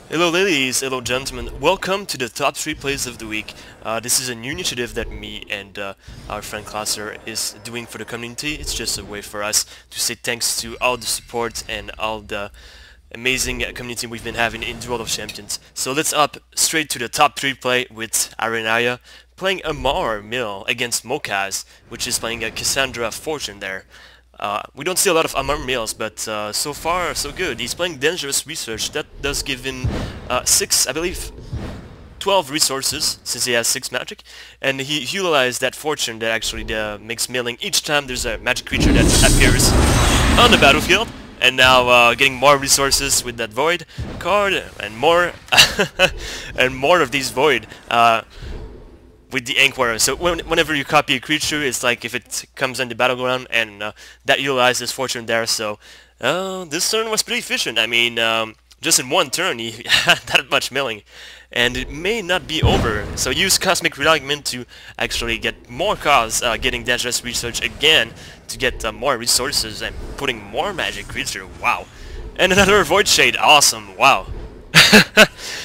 Hello ladies, hello gentlemen, welcome to the top 3 plays of the week. This is a new initiative that me and our friend Klasser is doing for the community. It's just a way for us to say thanks to all the support and all the amazing community we've been having in Duel of Champions. So let's up straight to the top 3 play with Arenaya playing Amar Mill against Mokaz, which is playing a Cassandra Fortune there. We don't see a lot of Amar Mills, but so far so good. He's playing Dangerous Research. That does give him 6, I believe, 12 resources, since he has 6 magic. And he utilized that Fortune that actually makes milling each time there's a magic creature that appears on the battlefield. And now getting more resources with that Void card and more and more of these Void. With the Inquirer. So whenever you copy a creature, it's like if it comes on the battleground, and that utilizes Fortune there. So this turn was pretty efficient. I mean, just in one turn he had that much milling, and it may not be over. So use Cosmic Realignment to actually get more cards, getting Dangerous Research again to get more resources and putting more magic creature. Wow. And another Void Shade. Awesome. Wow.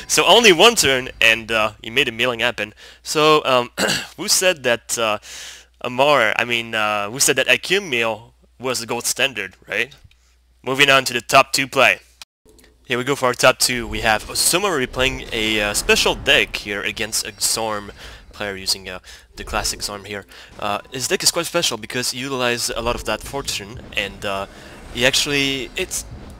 So only one turn, and he made a milling happen. So who said that who said that Akim meal was the gold standard, right? Moving on to the top 2 play. Here we go for our top 2. We have Osumari playing a special deck here against a Zorm player using the classic Zorm here. His deck is quite special because he utilizes a lot of that Fortune, and he actually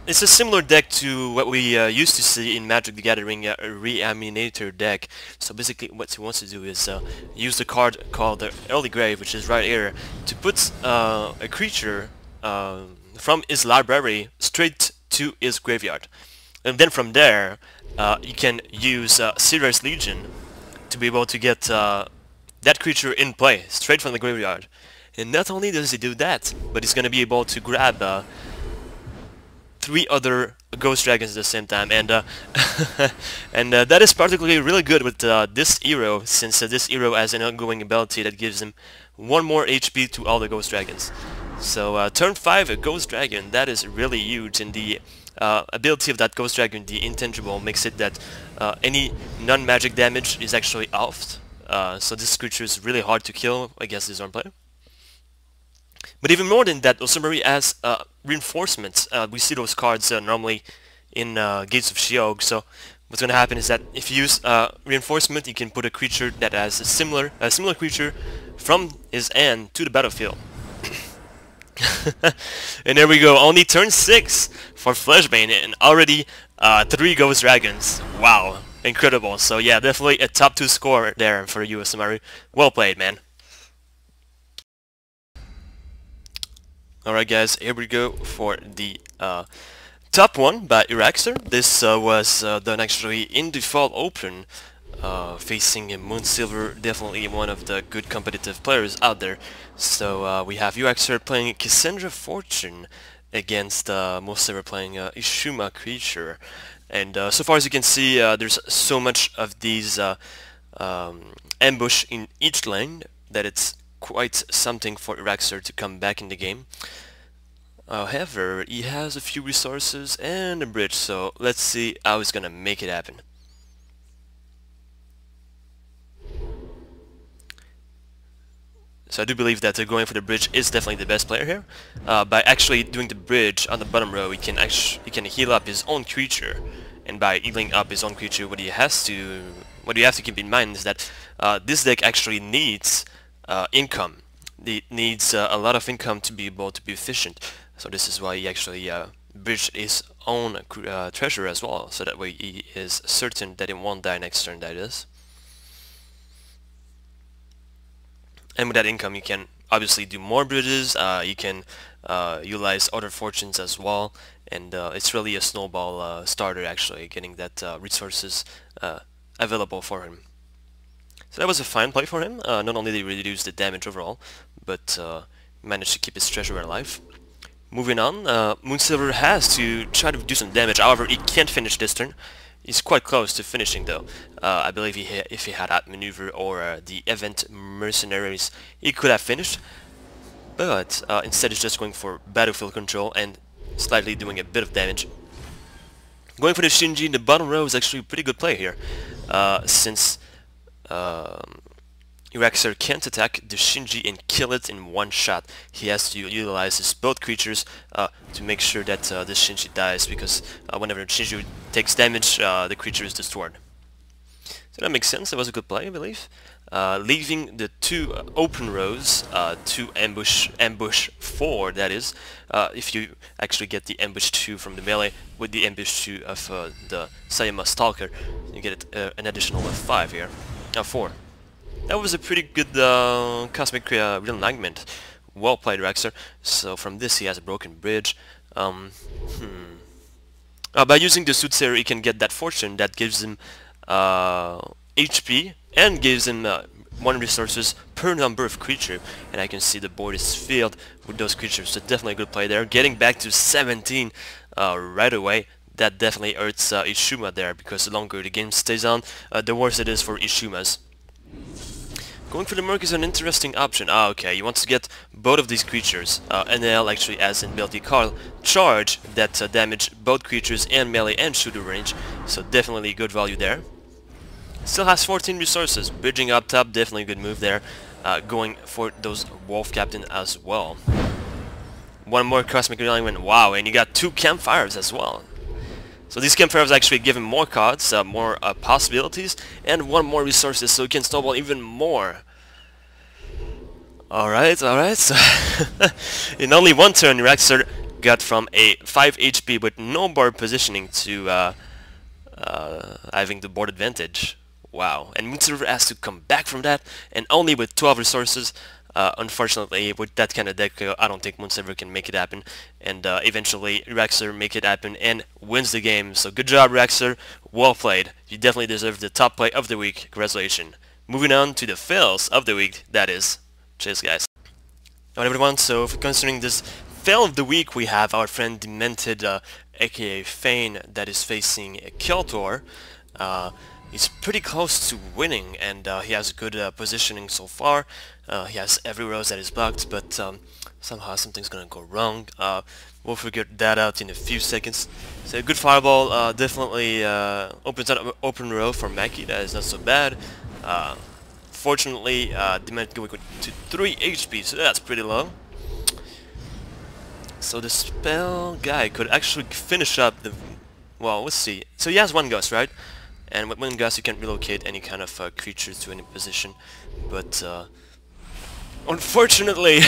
it's a similar deck to what we used to see in Magic the Gathering, a Reanimator deck. So basically what he wants to do is use the card called the Early Grave, which is right here, to put a creature from his library straight to his graveyard. And then from there, you can use Serious Legion to be able to get that creature in play, straight from the graveyard. And not only does he do that, but he's going to be able to grab 3 other Ghost Dragons at the same time, and that is particularly really good with this hero, since this hero has an ongoing ability that gives him 1 more HP to all the Ghost Dragons. So turn 5, a Ghost Dragon, that is really huge, and the ability of that Ghost Dragon, the Intangible, makes it that any non-magic damage is actually offed. So this creature is really hard to kill against this Zorn player. But even more than that, Osumari has reinforcements. We see those cards normally in Gates of Sheog. So what's going to happen is that if you use reinforcement, you can put a creature that has a similar creature from his hand to the battlefield. And there we go. Only turn 6 for Fleshbane, and already 3 Ghost Dragons. Wow, incredible. So yeah, definitely a top 2 score there for you, Osumari. Well played, man. Alright guys, here we go for the top 1 by Iraxer. This was done actually in the Fall Open, facing Moonsilver, definitely one of the good competitive players out there. So we have Iraxer playing Cassandra Fortune against Moonsilver playing Ishuma Creature. And so far as you can see, there's so much of these ambush in each lane that it's quite something for Iraxer to come back in the game. However, he has a few resources and a bridge, so let's see how he's gonna make it happen. So I do believe that going for the bridge is definitely the best player here. By actually doing the bridge on the bottom row, he can heal up his own creature, and by healing up his own creature, what you have to keep in mind is that this deck actually needs income. It needs a lot of income to be able to be efficient. So this is why he actually bridged his own treasure as well, so that way he is certain that it won't die next turn, that is. And with that income you can obviously do more bridges, you can utilize other fortunes as well, and it's really a snowball starter actually, getting that resources available for him. So that was a fine play for him. Not only did he reduce the damage overall, but managed to keep his treasure alive. Moving on, Moonsilver has to try to do some damage, however he can't finish this turn. He's quite close to finishing though. I believe if he had that maneuver or the event mercenaries, he could have finished. But instead he's just going for battlefield control and slightly doing a bit of damage. Going for the Shinji in the bottom row is actually a pretty good play here, since Iraxer can't attack the Shinji and kill it in one shot. He has to utilize his both creatures to make sure that the Shinji dies, because whenever the Shinji takes damage, the creature is destroyed. So that makes sense. That was a good play, I believe. Leaving the two open rows to ambush 4, that is, if you actually get the ambush 2 from the melee with the ambush 2 of the Sayama Stalker, you get an additional 5 here. 4. That was a pretty good Cosmic Realignment. Well played, Rexer. So from this he has a broken bridge. By using the Soothsayer he can get that fortune that gives him HP and gives him 1 resources per number of creature, and I can see the board is filled with those creatures, so definitely a good play there. Getting back to 17 right away, that definitely hurts Ishuma there, because the longer the game stays on, the worse it is for Ishumas. Going for the Merc is an interesting option. Okay, he wants to get both of these creatures. NL actually has in ability called Charge that damage both creatures and melee and shooter range, so definitely good value there. Still has 14 resources. Bridging up top, definitely a good move there. Going for those Wolf Captain as well. One more Cosmic Realignment. Wow, and you got 2 Campfires as well. So these Campfires actually give him more cards, more possibilities, and 1 more resources, so he can snowball even more. Alright, so in only 1 turn, Rexer got from a 5 HP with no board positioning to having the board advantage. Wow, and Moonserver has to come back from that, and only with 12 resources. Unfortunately, with that kind of deck, I don't think Moonserver can make it happen, and eventually Rexer make it happen and wins the game. So good job, Rexer, well played. You definitely deserve the top play of the week. Congratulations. Moving on to the fails of the week, that is. Cheers, guys. Alright, everyone, so concerning this fail of the week, we have our friend Demented, aka Fane, that is facing Kyotor. He's pretty close to winning, and he has good positioning so far. He has every rose that is blocked, but somehow something's gonna go wrong. We'll figure that out in a few seconds. So a good fireball definitely opens up an open row for Maki. That is not so bad. Fortunately, Demented going to 3 HP, so that's pretty low. So the spell guy could actually finish up the... Well, let's see. So he has 1 ghost, right? And with 1 ghost you can relocate any kind of creatures to any position. But unfortunately,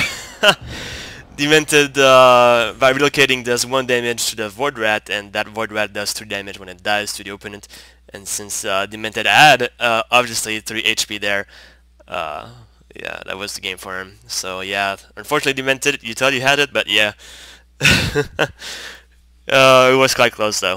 Demented by relocating does 1 damage to the Void Rat, and that Void Rat does 2 damage when it dies to the opponent. And since Demented had obviously 3 HP there, yeah, that was the game for him. So yeah, unfortunately Demented, you thought you had it, but yeah. It was quite close though.